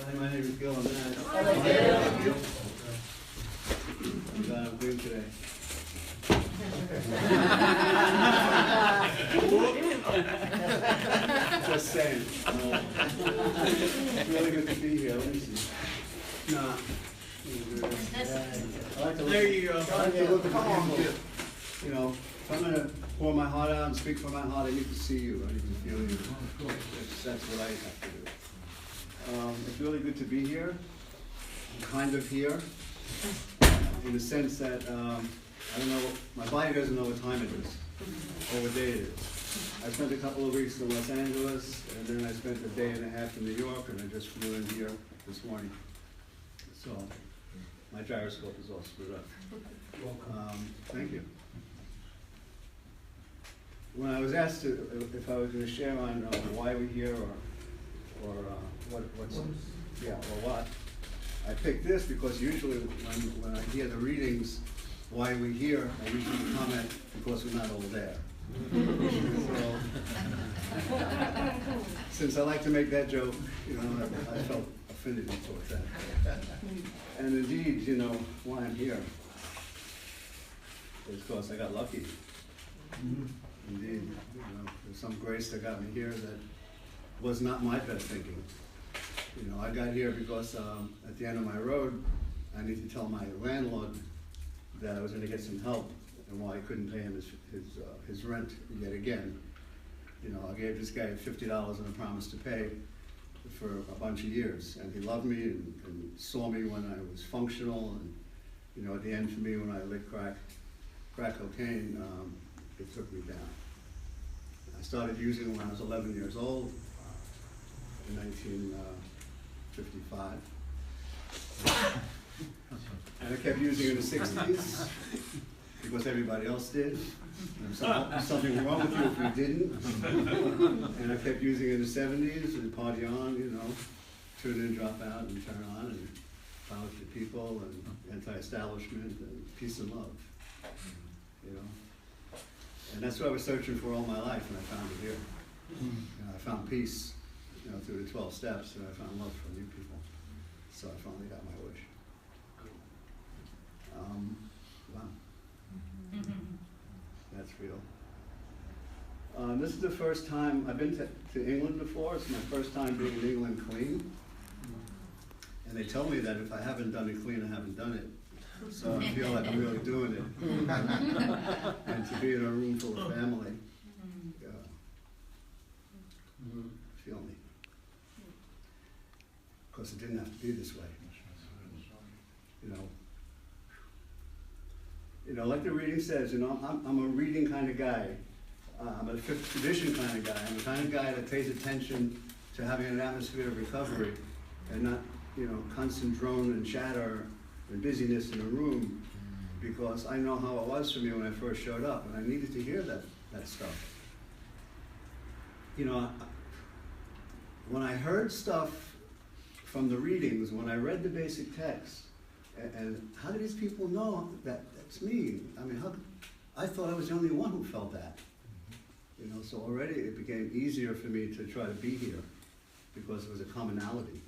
Hi, my name is Gil. I'm glad I'm clean today. Just saying. It's really good to be here. Let me see. Nah. I like to look, I like to look at the people. You know, if I'm going to pour my heart out and speak from my heart, I need to see you. I need to feel you. That's what I have to do. It's really good to be here. I'm kind of here in the sense that I don't know, my body doesn't know what time it is or what day it is. I spent a couple of weeks in Los Angeles, and then I spent a day and a half in New York, and I just flew in here this morning. So my gyroscope is all screwed up. Thank you. When I was asked if I was going to share on why we're here or what, I picked this because usually when I hear the readings, why we're here, I usually comment because we're not all there. So, since I like to make that joke, you know, I felt affinity towards that. And indeed, you know, why I'm here is because I got lucky. Indeed, you know, there's some grace that got me here that was not my best thinking. You know, I got here because at the end of my road, I need to tell my landlord that I was going to get some help and why I couldn't pay him his rent yet again. You know, I gave this guy $50 and a promise to pay for a bunch of years, and he loved me and saw me when I was functional, and you know, at the end for me when I lit crack cocaine, it took me down. I started using it when I was 11 years old in 1955. And I kept using it in the 60s because everybody else did. There's something wrong with you if you didn't. And I kept using it in the 70s and party on, you know, tune in, drop out, and turn on, and power to people, and anti-establishment, and peace and love, you know. And that's what I was searching for all my life, and I found it here. You know, I found peace, you know, through the 12 steps, and I found love from you people. So I finally got my wish. Wow. That's real. This is the first time I've been to England before. It's my first time being in England clean. And they tell me that if I haven't done it clean, I haven't done it. So I feel like I'm really doing it. And to be in a room full of family, feel me. Of course, it didn't have to be this way. You know, like the reading says, you know, I'm a reading kind of guy. I'm a fifth tradition kind of guy. I'm the kind of guy that pays attention to having an atmosphere of recovery and not, you know, constant drone and chatter and busyness in a room, because I know how it was for me when I first showed up, and I needed to hear that stuff. You know, when I heard stuff from the readings, when I read the basic text, and how do these people know that that's me? I mean, I thought I was the only one who felt that. You know, so already it became easier for me to try to be here because it was a commonality.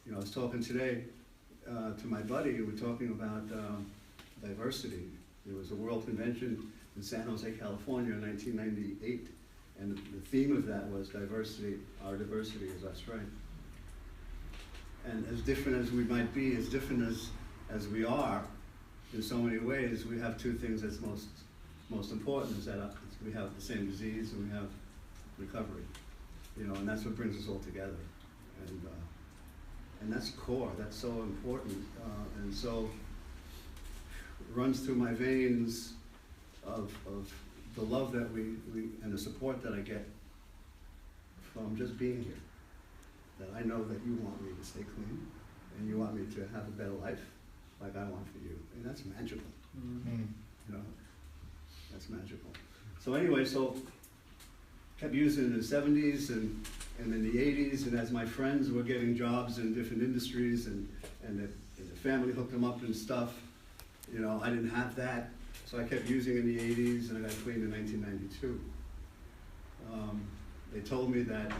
You know, I was talking today to my buddy, and we're talking about diversity. There was a World Convention in San Jose, California in 1998, and the theme of that was diversity. Our diversity is our strength. And as different as we might be, as different as we are, in so many ways, we have two things that's most important, is that we have the same disease and we have recovery. You know, and that's what brings us all together. And that's core, that's so important. And so it runs through my veins of the love that we and the support that I get from just being here. That I know that you want me to stay clean, and you want me to have a better life, like I want for you, and that's magical. You know, that's magical. So anyway, so kept using it in the 70s and in the 80s, and as my friends were getting jobs in different industries, and the family hooked them up and stuff, you know, I didn't have that, so I kept using it in the 80s, and I got clean in 1992. They told me that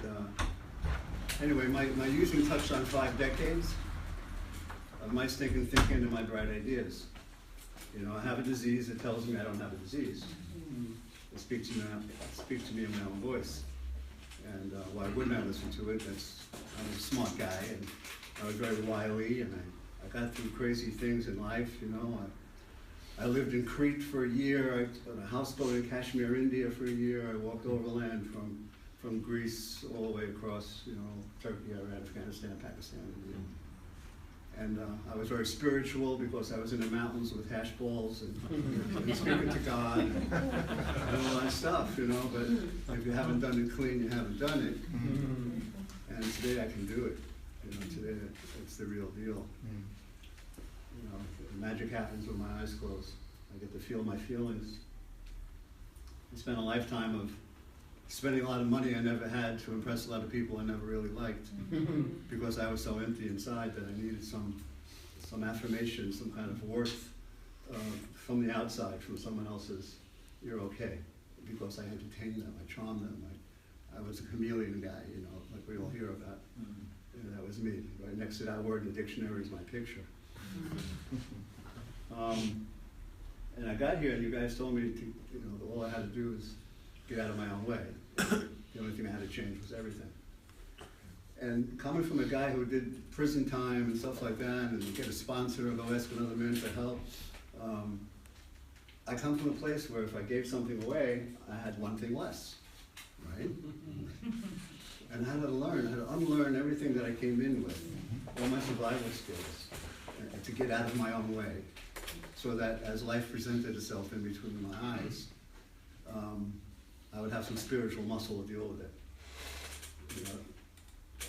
Anyway, my using touched on 5 decades of my stinking thinking and my bright ideas. You know, I have a disease that tells me I don't have a disease. It speaks to me in my own voice. And why wouldn't I listen to it? I'm a smart guy, and I was very wily, and I got through crazy things in life, you know. I lived in Crete for a year. I was on a houseboat in Kashmir, India for a year. I walked overland from Greece all the way across, you know, Turkey, Iran, Afghanistan, Pakistan, India. And I was very spiritual because I was in the mountains with hash balls and speaking to God and all that stuff, you know. But if you haven't done it clean, you haven't done it. And today I can do it. You know, today it's the real deal. You know, magic happens with my eyes closed. I get to feel my feelings. I spent a lifetime of spending a lot of money I never had to impress a lot of people I never really liked because I was so empty inside that I needed some affirmation, some kind of worth from the outside, from someone else's, you're okay, because I entertained them, I charmed them, I was a chameleon guy, you know, like we all hear about. And that was me. Right next to that word in the dictionary is my picture. And I got here and you guys told me to, you know, all I had to do was get out of my own way. The only thing I had to change was everything. And coming from a guy who did prison time and stuff like that, and get a sponsor or go ask another man for help, I come from a place where if I gave something away, I had one thing less, right? And I had to learn, I had to unlearn everything that I came in with, all my survival skills, to get out of my own way, so that as life presented itself in between my eyes, I would have some spiritual muscle to deal with it. You know,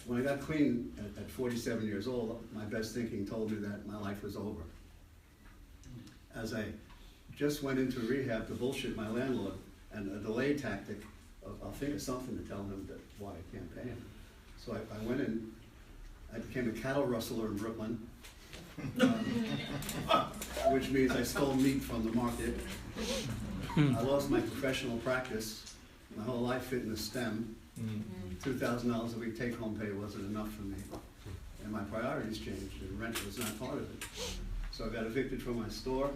when I got clean at 47 years old, my best thinking told me that my life was over. As I just went into rehab to bullshit my landlord, and a delay tactic of, I'll think of something to tell him that why I can't pay him. So I went in, I became a cattle rustler in Brooklyn, which means I stole meat from the market. I lost my professional practice. My whole life fit in the STEM. $2,000 a week take-home pay wasn't enough for me. And my priorities changed, and rent was not part of it. So I got evicted from my store,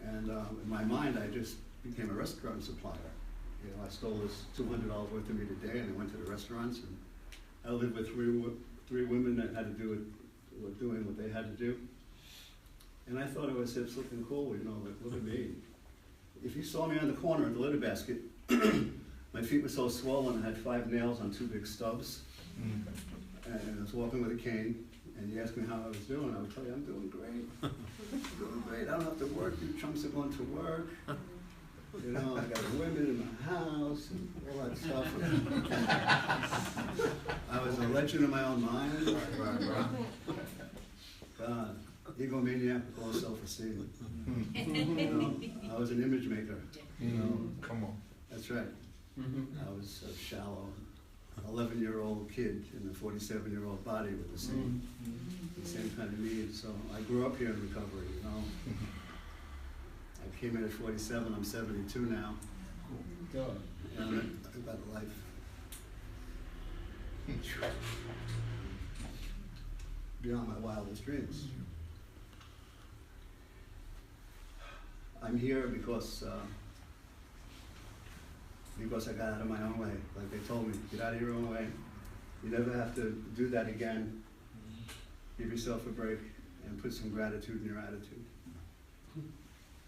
and in my mind, I just became a restaurant supplier. You know, I stole this $200 worth of meat a day, and I went to the restaurants, and I lived with three women that had to do it, were doing what they had to do. And I thought I was hip, looking cool, you know, like, look at me. If you saw me on the corner at the litter basket, my feet were so swollen, I had 5 nails on 2 big stubs. And I was walking with a cane, and you asked me how I was doing, I would tell you, I'm doing great. I'm doing great, I don't have to work, you chunks are going to work. You know, I got women in my house, and all that stuff. I was a legend in my own mind. God, egomaniac with low self-esteem. You know, I was an image maker. You know, come on. That's right. I was a shallow 11-year-old kid in a 47-year-old body with the same kind of needs. So I grew up here in recovery, you know. I came in at 47, I'm 72 now. And I've got a life. Beyond my wildest dreams. I'm here because I got out of my own way. Like they told me, get out of your own way. You never have to do that again. Give yourself a break and put some gratitude in your attitude.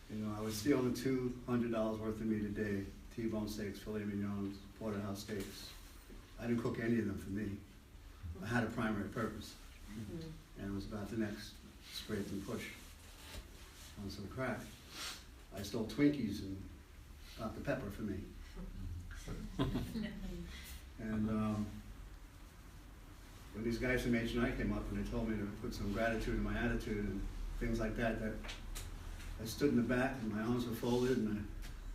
You know, I was stealing $200 worth of meat a day, T-bone steaks, filet mignons, porterhouse steaks. I didn't cook any of them for me. I had a primary purpose. And it was about the next scrape and push on some crack. I stole Twinkies and Dr. Pepper for me. And when these guys from H&I came up and they told me to put some gratitude in my attitude and things like that, I stood in the back and my arms were folded and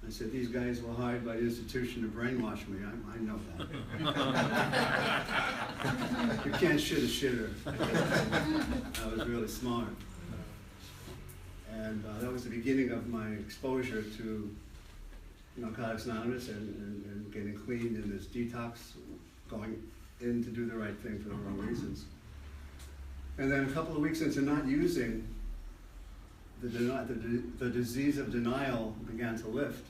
I said, these guys were hired by the institution to brainwash me. I know that. You can't shit a shitter. I was really smart. And that was the beginning of my exposure to Narcotics Anonymous and getting clean in this detox, going in to do the right thing for the wrong reasons. And then a couple of weeks into not using, the disease of denial began to lift.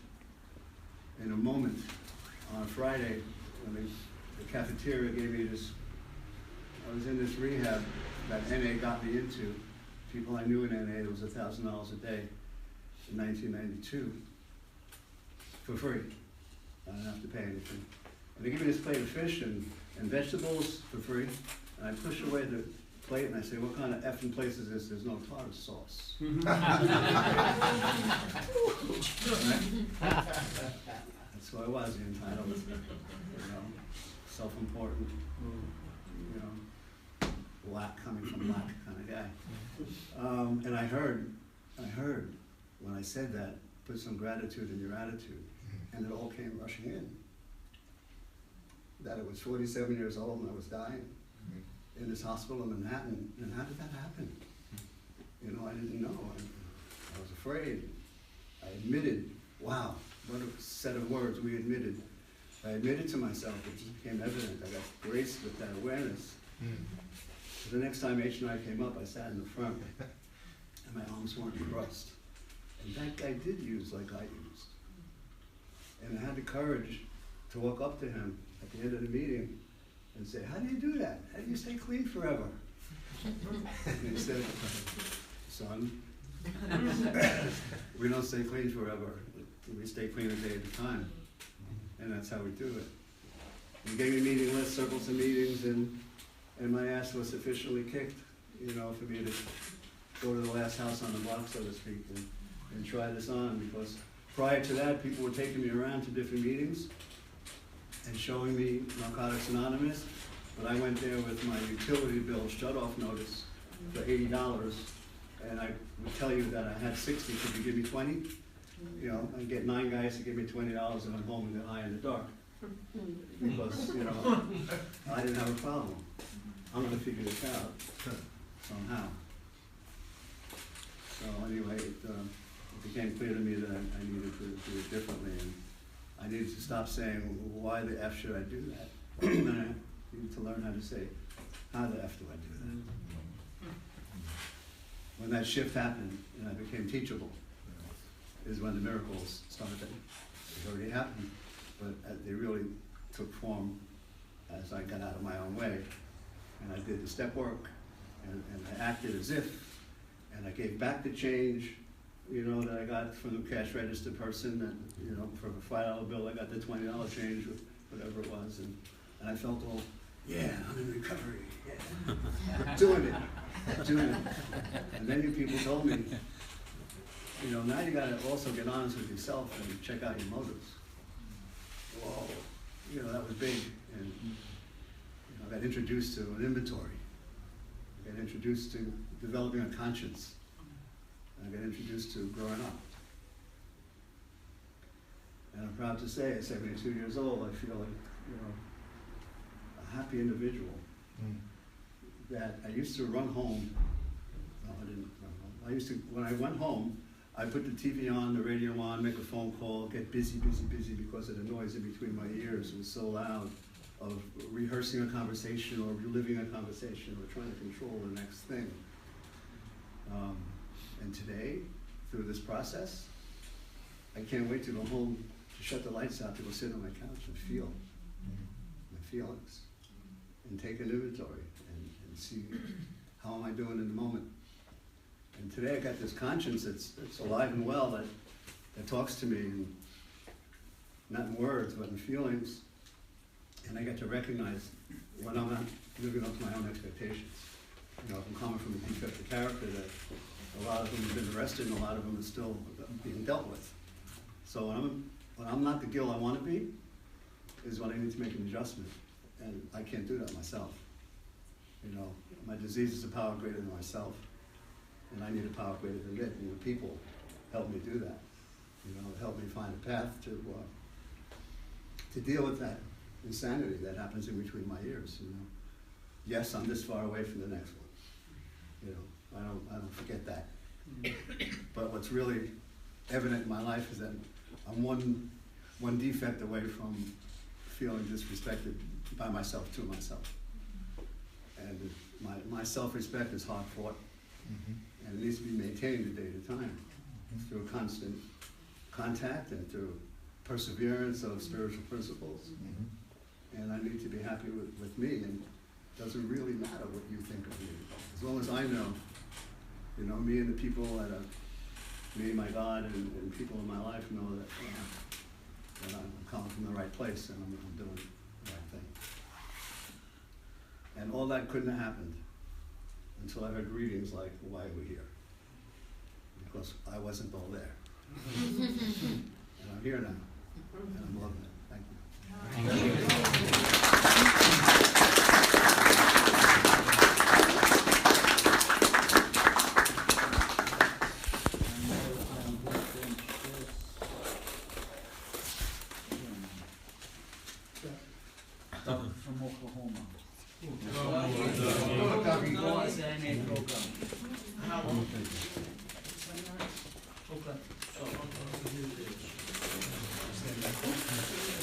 In a moment, on a Friday, when the cafeteria gave me this, I was in this rehab that NA got me into. People I knew in NA, it was $1,000 a day in 1992, for free. I didn't have to pay anything. And they give me this plate of fish and vegetables for free, and I push away the plate and I say, what kind of effing place is this? There's no tartar sauce. That's who I was, the entitled, self-important, coming from lack kind of guy. And I heard when I said that, put some gratitude in your attitude, and it all came rushing in. That it was 47 years old and I was dying in this hospital in Manhattan, and how did that happen? I didn't know. I was afraid. I admitted, wow, what a set of words we admitted. I admitted to myself, it just became evident. I got graced with that awareness. So the next time H and I came up, I sat in the front, and my arms weren't crossed. And that guy did use like I used. And I had the courage to walk up to him at the end of the meeting and say, how do you do that? How do you stay clean forever? And he said, son, we don't stay clean forever. We stay clean a day at a time. And that's how we do it. He gave me meeting lists, circles of meetings, and my ass was sufficiently kicked, for me to go to the last house on the block, so to speak, and try this on, because prior to that, people were taking me around to different meetings and showing me Narcotics Anonymous, but I went there with my utility bill shut-off notice for $80, and I would tell you that I had 60, could you give me 20? I'd get 9 guys to give me $20 and I'm home and get high in the dark. Because, I didn't have a problem. I'm gonna figure this out somehow. So anyway, it became clear to me that I needed to do it differently, and I needed to stop saying, why the F should I do that? And I needed to learn how to say, how the F do I do that? When that shift happened and I became teachable, is when the miracles started. It already happened, but they really took form as I got out of my own way. And I did the step work, and I acted as if, and I gave back the change, that I got from the cash register person, that, for a $5 bill, I got the $20 change, or whatever it was, and I felt all, yeah, I'm in recovery, yeah, doing it. And then you people told me, now you gotta also get honest with yourself and check out your motives. Whoa, that was big, and I got introduced to an inventory. I got introduced to developing a conscience. I got introduced to growing up. And I'm proud to say, at 72 years old, I feel like, a happy individual. That I used to run home. No, I didn't run home. When I went home, I put the TV on, the radio on, make a phone call, get busy because of the noise in between my ears. It was so loud, of rehearsing a conversation or reliving a conversation or trying to control the next thing. And today, through this process, I can't wait to go home, to shut the lights out, to go sit on my couch and feel my feelings and take an inventory and see how am I doing in the moment. And today I got this conscience that's alive and well, that talks to me, and not in words, but in feelings. And I get to recognize when I'm not living up to my own expectations. If I'm coming from a defective character, that a lot of them have been arrested and a lot of them are still being dealt with. So when I'm not the Gil I want to be, is when I need to make an adjustment. And I can't do that myself. My disease is a power greater than myself. And I need a power greater than it. And the people help me do that. Help me find a path to deal with that insanity that happens in between my ears. Yes, I'm this far away from the next one. I don't forget that. But what's really evident in my life is that I'm one defect away from feeling disrespected by myself, to myself. And my self-respect is hard fought, and it needs to be maintained a day at a time through constant contact and through perseverance of spiritual principles. And I need to be happy with me, and it doesn't really matter what you think of me. As long as I know, you know, me and the people that are, me and my God and people in my life know that, that I'm coming from the right place and I'm doing the right thing. And all that couldn't have happened until I heard readings like, why are we here? Because I wasn't all there. And I'm here now, and I'm loving it. Thank you. Thank you. From Oklahoma.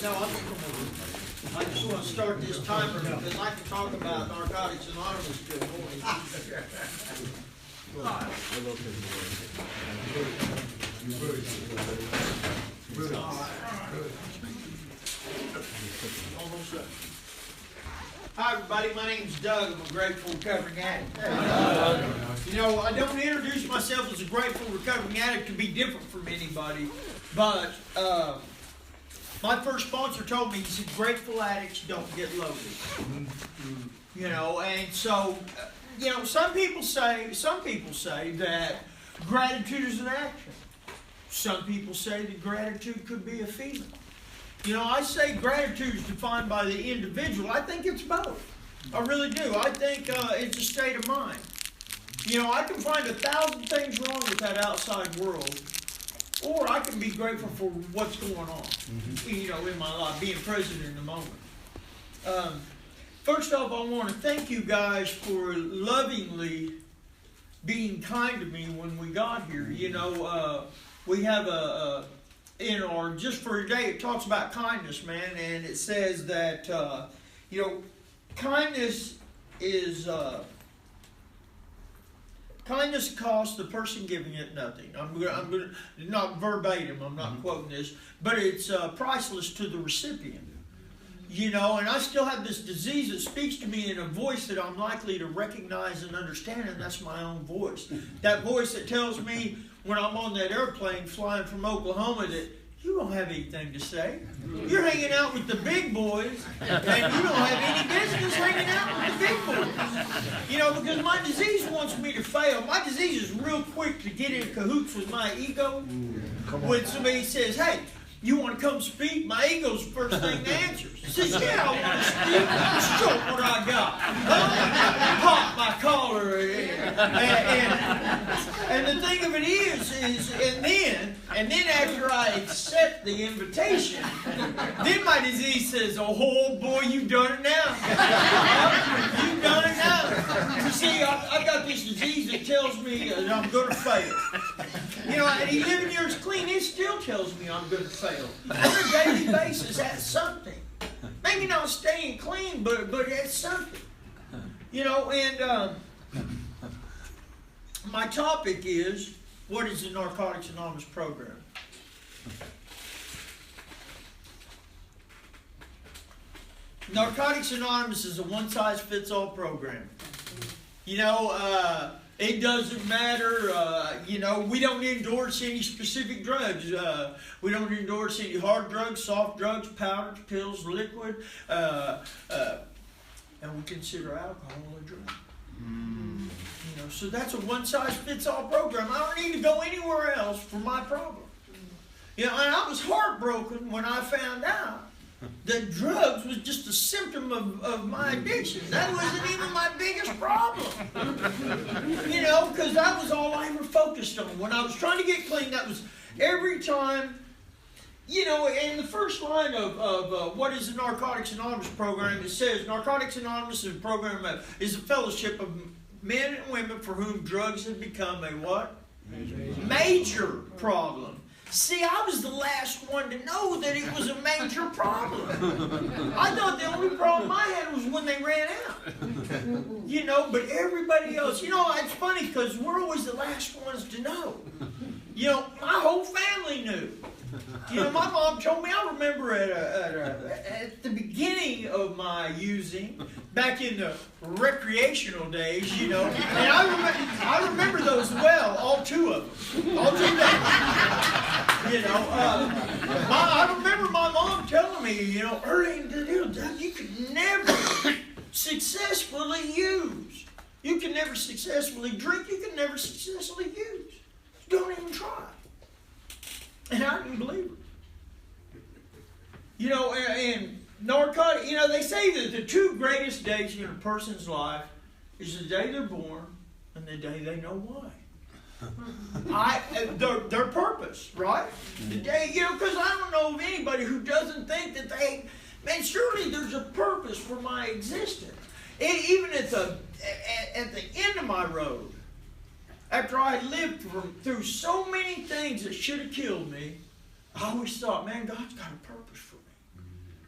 No, I just want to start this timer because I'd like to talk about Narcotics Anonymous till morning. Almost done. Hi everybody, my name's Doug. I'm a grateful recovering addict. You know, I don't introduce myself as a grateful recovering addict to be different from anybody, but my first sponsor told me, he said, grateful addicts don't get loaded. You know, and so, you know, some people say that gratitude is an action. Some people say that gratitude could be a feeling. You know, I say gratitude is defined by the individual. I think it's both. I really do. I think it's a state of mind. You know, I can find 1,000 things wrong with that outside world, or I can be grateful for what's going on, you know, in my life, being present in the moment. First off, I want to thank you guys for lovingly being kind to me when we got here. You know, we have in our, just for today, it talks about kindness, man, and it says that, you know, kindness is, kindness costs the person giving it nothing. I'm gonna not verbatim, I'm not quoting this, but it's priceless to the recipient. You know, and I still have this disease that speaks to me in a voice that I'm likely to recognize and understand, and that's my own voice. That voice that tells me when I'm on that airplane flying from Oklahoma that you don't have anything to say. You're hanging out with the big boys, and you don't have any business hanging out with the big boys. You know, because my disease wants me to fail. My disease is real quick to get in cahoots with my ego. When somebody says, hey, you want to come speak? My ego's the first thing to answer. He says, yeah, I want to speak. Stroke what I got. Pop my collar. And the thing of it is and then after I accept the invitation, then my disease says, oh boy, you've done it now. You've done it now. You see, I've got this disease that tells me that I'm going to fail. You know, and 11 years clean, it still tells me I'm going to fail. On a daily basis, that's something. Maybe not staying clean, but it's something. You know, and my topic is, what is the Narcotics Anonymous program? Narcotics Anonymous is a one-size-fits-all program. You know, it doesn't matter, you know, we don't endorse any specific drugs. We don't endorse any hard drugs, soft drugs, powders, pills, liquid, and we consider alcohol a drug. You know, so that's a one-size-fits-all program. I don't need to go anywhere else for my problem. You know, and I was heartbroken when I found out that drugs was just a symptom of my addiction. That wasn't even my biggest problem. You know, because that was all I ever focused on. When I was trying to get clean, that was every time, you know, in the first line of what is the Narcotics Anonymous program, it says, Narcotics Anonymous is a program, is a fellowship of men and women for whom drugs have become a what? Major problem. See, I was the last one to know that it was a major problem. I thought the only problem I had was when they ran out. You know, but everybody else, you know, it's funny because we're always the last ones to know. You know, my whole family knew. You know, my mom told me, I remember at the beginning of my using, back in the recreational days, you know, and I remember those well, all two of them, all 2 days. You know, I remember my mom telling me, you know, early in the day, you could never successfully use. You can never successfully drink. You can never successfully use. Don't even try. And I didn't believe it. You know, and narcotic, you know, they say that the 2 greatest days in a person's life is the day they're born and the day they know why. Their purpose, right? The day, you know, because I don't know of anybody who doesn't think that man, surely there's a purpose for my existence. Even at the end of my road, after I had lived through so many things that should have killed me, I always thought, man, God's got a purpose for me.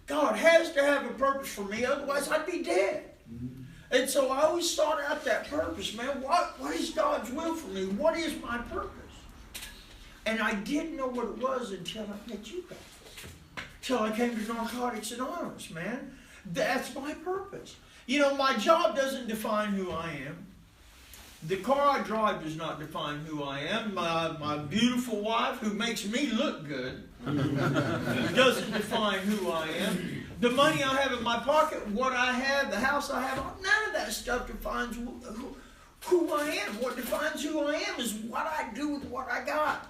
God has to have a purpose for me, otherwise I'd be dead. And so I always sought out that purpose, man. What is God's will for me? What is my purpose? And I didn't know what it was until I met you guys. Until I came to Narcotics Anonymous, man. That's my purpose. You know, my job doesn't define who I am. The car I drive does not define who I am. My beautiful wife, who makes me look good, doesn't define who I am. The money I have in my pocket, what I have, the house I have, none of that stuff defines who I am. What defines who I am is what I do with what I got.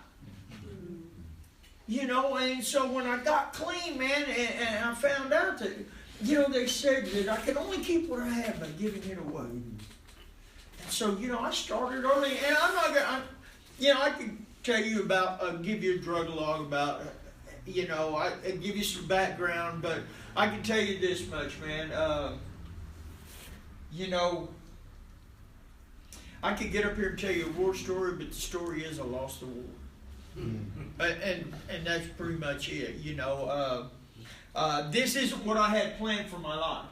You know, and so when I got clean, man, and I found out that, you know, they said that I can only keep what I have by giving it away. So, you know, I started early, and I'm not going to, you know, I could tell you about, give you a drug log about, you know, I give you some background, but I can tell you this much, man. You know, I could get up here and tell you a war story, but the story is I lost the war. And that's pretty much it, you know. This isn't what I had planned for my life.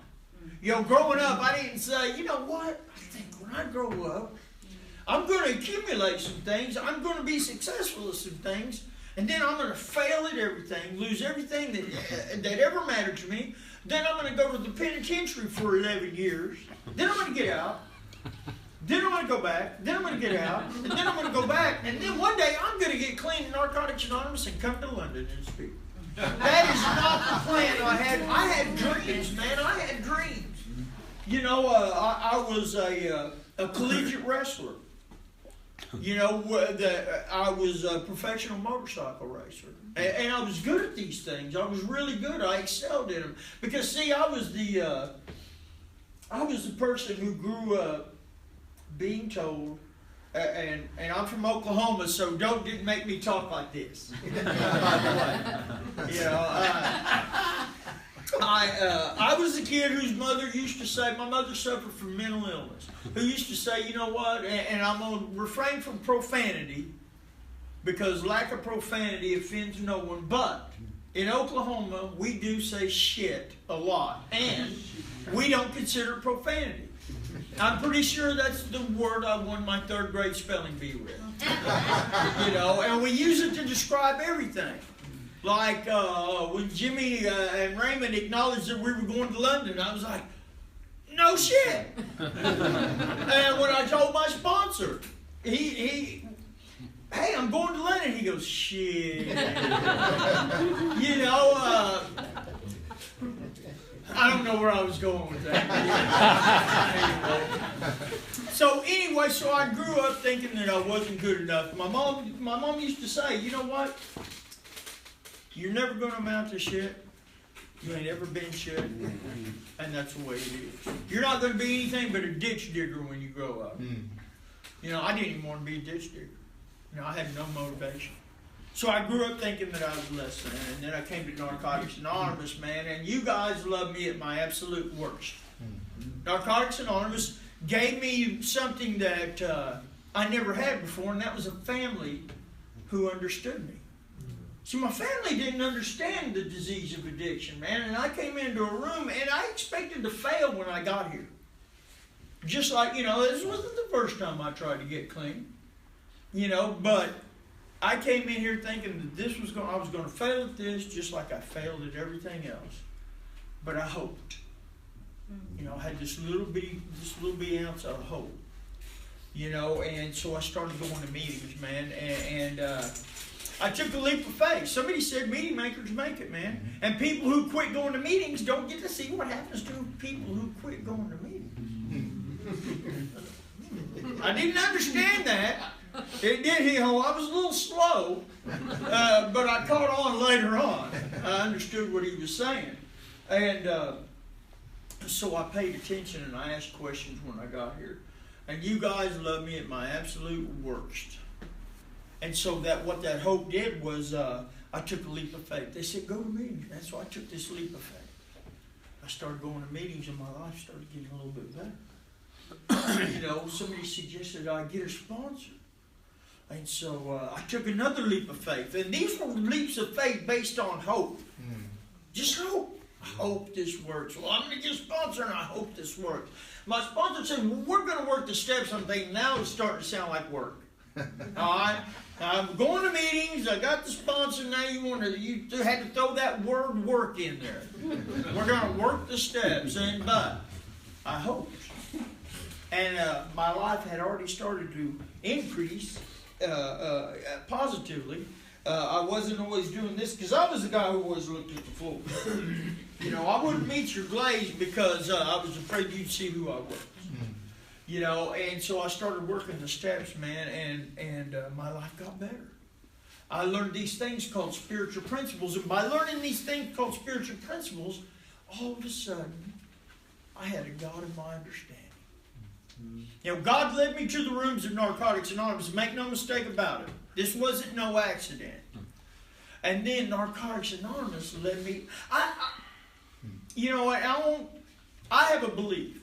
You know, growing up, I didn't say, you know what, I think when I grow up, I'm going to accumulate some things, I'm going to be successful at some things, and then I'm going to fail at everything, lose everything that ever mattered to me. Then I'm going to go to the penitentiary for 11 years. Then I'm going to get out. Then I'm going to go back. Then I'm going to get out. And then I'm going to go back. And then one day I'm going to get clean in Narcotics Anonymous and come to London and speak. That is not the plan I had. I had dreams, man. I had dreams. You know, I was a collegiate wrestler. You know, I was a professional motorcycle racer. And I was good at these things. I was really good. I excelled in them. Because, see, I was the person who grew up being told, and I'm from Oklahoma, so didn't make me talk like this. By the way. You know, I was a kid whose mother used to say, my mother suffered from mental illness, who used to say, you know what, and I'm going to refrain from profanity, because lack of profanity offends no one, but in Oklahoma, we do say shit a lot, and we don't consider it profanity. I'm pretty sure that's the word I won my 3rd grade spelling bee with. You know, and we use it to describe everything. Like when Jimmy and Raymond acknowledged that we were going to London, I was like, no shit. And when I told my sponsor, hey, I'm going to London, he goes, shit. You know, I don't know where I was going with that. Anyway, so I grew up thinking that I wasn't good enough. My mom used to say, you know what? You're never going to amount to shit. You ain't ever been shit. And that's the way it is. You're not going to be anything but a ditch digger when you grow up. You know, I didn't even want to be a ditch digger. You know, I had no motivation. So I grew up thinking that I was less than, and then I came to Narcotics Anonymous, man, and you guys love me at my absolute worst. Narcotics Anonymous gave me something that I never had before, and that was a family who understood me. See, my family didn't understand the disease of addiction, man. And I came into a room and I expected to fail when I got here. Just like, this wasn't the first time I tried to get clean. But I came in here thinking that I was going to fail at this just like I failed at everything else. But I hoped. I had this little bitty ounce of hope. And so I started going to meetings, man. And I took a leap of faith. Somebody said meeting makers make it, man. And people who quit going to meetings don't get to see what happens to people who quit going to meetings. I didn't understand that. It did, I was a little slow, but I caught on later on. I understood what he was saying. And so I paid attention and I asked questions when I got here. And you guys love me at my absolute worst. And so what that hope did was I took a leap of faith. They said, go to meetings. That's why I took this leap of faith. I started going to meetings and my life started getting a little bit better. Somebody suggested I get a sponsor. And so I took another leap of faith. And these were leaps of faith based on hope. Just hope. I hope this works. Well, I'm going to get a sponsor and I hope this works. My sponsor said, well, we're going to work the steps. I'm thinking, now it's starting to sound like work. All right? I'm going to meetings. I got the sponsor. Now you had to throw that word work in there. We're going to work the steps. But I hoped. And my life had already started to increase positively. I wasn't always doing this because I was the guy who always looked at the floor. I wouldn't meet your glaze because I was afraid you'd see who I was. And so I started working the steps, man, and my life got better. I learned these things called spiritual principles, and by learning these things called spiritual principles, all of a sudden, I had a God of my understanding. God led me to the rooms of Narcotics Anonymous. Make no mistake about it. This wasn't no accident. And then Narcotics Anonymous led me. I have a belief.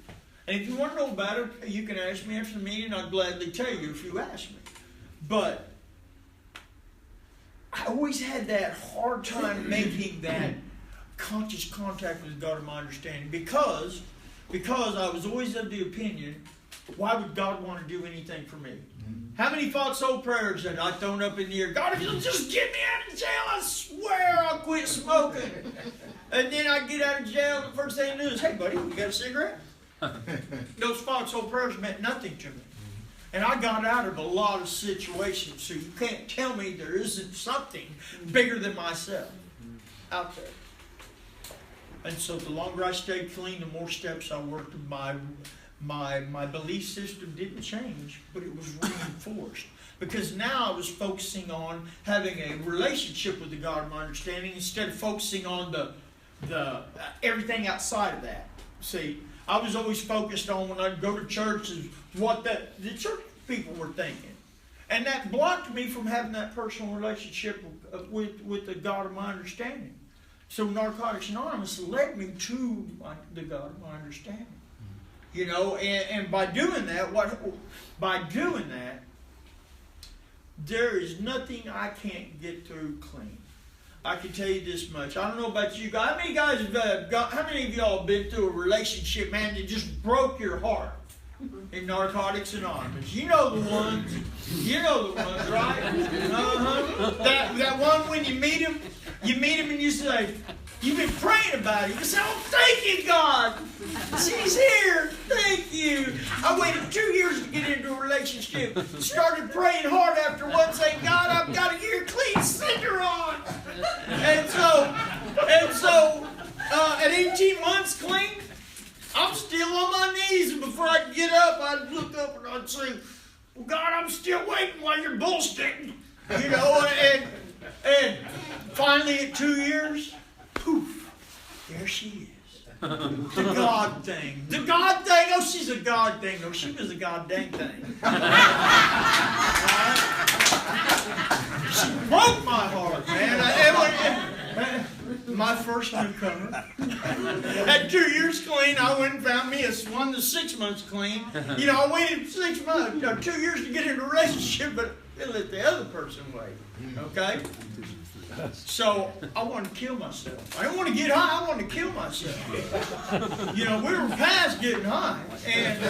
And if you want to know about it, you can ask me after the meeting. I'd gladly tell you if you ask me. But I always had that hard time making that conscious contact with God of my understanding because I was always of the opinion, why would God want to do anything for me? How many fought soul prayers that I'd thrown up in the air? God, if you'll just get me out of jail, I swear I'll quit smoking. And then I'd get out of jail, and the first thing I do is, hey, buddy, you got a cigarette? Those fought soul prayers meant nothing to me. And I got out of a lot of situations, so you can't tell me there isn't something bigger than myself out there. And so the longer I stayed clean, the more steps I worked. My belief system didn't change, but it was reinforced. Because now I was focusing on having a relationship with the God of my understanding instead of focusing on the everything outside of that. See, I was always focused on when I'd go to church is what the church people were thinking. And that blocked me from having that personal relationship with the God of my understanding. So Narcotics Anonymous led me to the God of my understanding. And by doing that, there is nothing I can't get through clean. I can tell you this much. I don't know about you guys. How many of y'all have been through a relationship, man, that just broke your heart in Narcotics Anonymous? You know the ones. Right? That one when you meet him and you say, you've been praying about it. You say, oh, thank you, God. She's here. Thank you. I waited 2 years to get into a relationship. Started praying hard after one, saying, God, I've got to get her clean. Send her on. And so, at 18 months clean, I'm still on my knees. And before I could get up, I'd look up and I'd say, well, God, I'm still waiting while you're bullshitting. And finally at 2 years, poof, there she is. The God thing. The God thing. Oh, she's a God thing. No, she was a God dang thing. She broke my heart, man. My first newcomer. At 2 years clean, I went and found me one that's 6 months clean. I waited 6 months, 2 years to get into a relationship, but I let the other person wait. Okay? So I wanted to kill myself. I didn't want to get high, I wanted to kill myself. You know, we were past getting high. And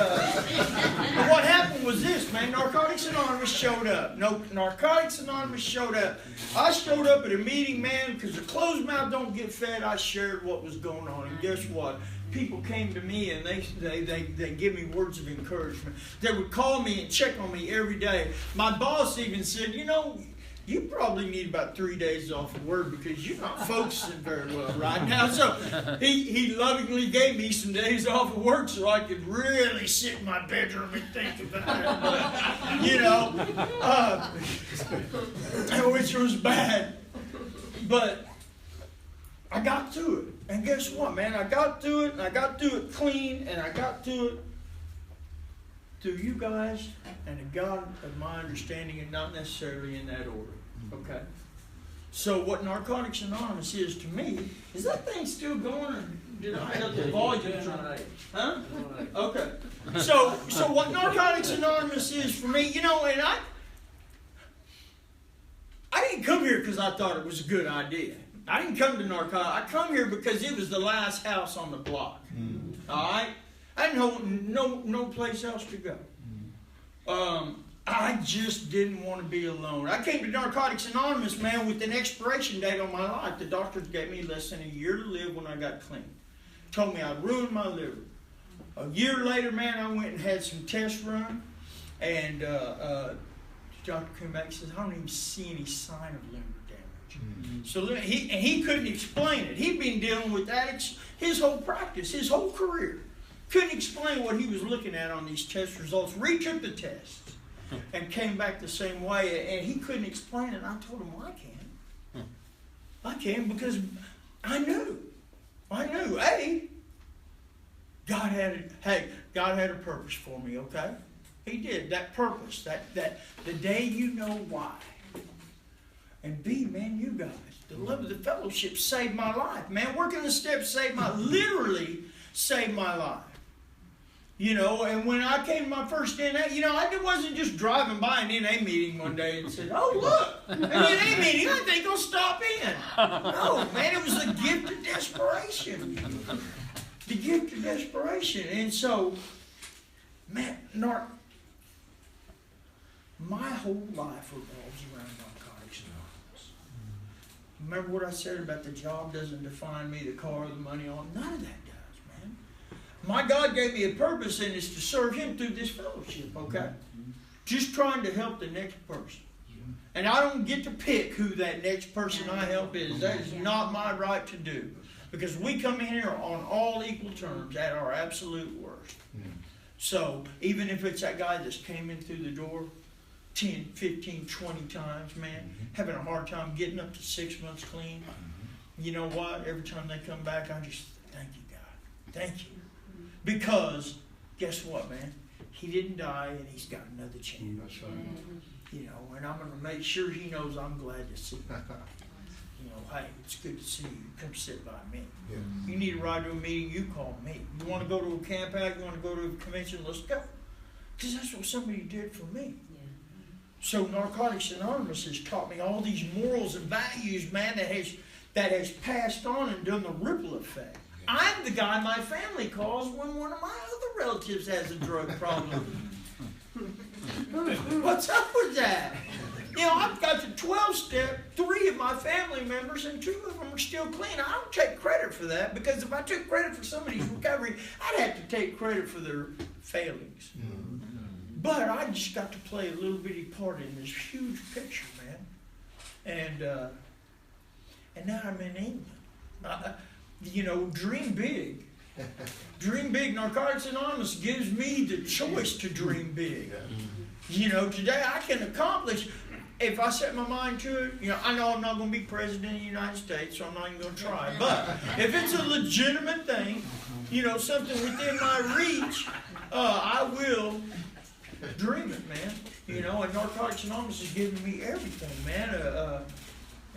what happened was this, man. Narcotics Anonymous showed up. No, Narcotics Anonymous showed up. I showed up at a meeting, man, because the closed mouth don't get fed. I shared what was going on. And guess what? People came to me and they give me words of encouragement. They would call me and check on me every day. My boss even said, you know, you probably need about 3 days off of work because you're not focusing very well right now. So he lovingly gave me some days off of work so I could really sit in my bedroom and think about it. But, you know, which was bad. But I got through it. And guess what, man? I got through it, and I got through it clean, and I got through it through you guys and a God of my understanding, and not necessarily in that order. Okay? So what Narcotics Anonymous is to me, is that thing still going, or did I have the volume? Huh? Okay. So what Narcotics Anonymous is for me, you know, and I didn't come here because I thought it was a good idea. I didn't come to narcotics. I come here because it was the last house on the block. All right? I didn't know no place else to go. I just didn't want to be alone. I came to Narcotics Anonymous, man, with an expiration date on my life. The doctors gave me less than a year to live when I got clean. Told me I'd ruined my liver. A year later, man, I went and had some tests run, and the doctor came back and says, I don't even see any sign of liver damage. So he couldn't explain it. He'd been dealing with addicts his whole practice, his whole career. Couldn't explain what he was looking at on these test results. Retook the tests and came back the same way, and he couldn't explain it. And I told him, well, I can. I can because I knew. God had a purpose for me, okay? He did. That purpose, that the day you know why. And B, man, you guys, the love of the fellowship saved my life. Man, working the steps literally saved my life. You know, and when I came to my first NA, you know, I wasn't just driving by an NA meeting one day and said, oh, look, an NA meeting, I think I'll stop in. No, man, it was the gift of desperation. The gift of desperation. And so, man, my whole life revolves around Narcotics Anonymous. Remember what I said about the job doesn't define me, the car, the money, all none of that does, man. My God gave me a purpose, and it's to serve Him through this fellowship, okay? Just trying to help the next person. And I don't get to pick who that next person I help is. That is not my right to do. Because we come in here on all equal terms at our absolute worst. So even if it's that guy that's came in through the door 10, 15, 20 times, man, having a hard time getting up to 6 months clean, you know what? Every time they come back, I just thank you, God. Thank you. Because guess what, man? He didn't die, and he's got another chance. That's right. You know, and I'm going to make sure he knows I'm glad to see him. You know, hey, it's good to see you. Come sit by me. Yeah. You need a ride to a meeting, you call me. You want to go to a camp out, you want to go to a convention, let's go. Because that's what somebody did for me. Yeah. So Narcotics Anonymous has taught me all these morals and values, man, that has passed on and done the ripple effect. Yeah. I'm the guy my family calls when one of my other relatives has a drug problem. What's up with that? You know, I've got the 12-step, 3 of my family members, and 2 of them are still clean. I don't take credit for that, because if I took credit for somebody's recovery, I'd have to take credit for their failings. But I just got to play a little bitty part in this huge picture, man. And now I'm in England. You know, dream big. Dream big. Narcotics Anonymous gives me the choice to dream big. You know, today I can accomplish, if I set my mind to it, you know, I know I'm not going to be president of the United States, so I'm not even going to try. But if it's a legitimate thing, you know, something within my reach, I will dream it, man. You know, and Narcotics Anonymous has given me everything, man.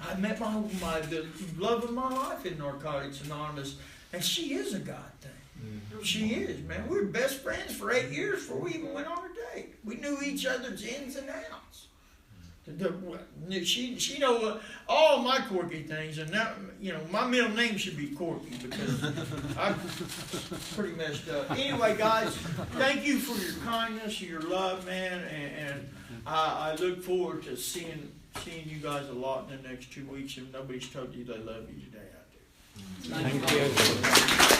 I met the love of my life in Narcotics Anonymous, and she is a God thing. She is, man. We were best friends for 8 years before we even went on a date. We knew each other's ins and outs. She know all my quirky things, and now, you know, my middle name should be Corky because I'm pretty messed up. Anyway, guys, thank you for your kindness, your love, man, and I look forward to seeing you guys a lot in the next 2 weeks. If nobody's told you they love you today, I do. Thank you.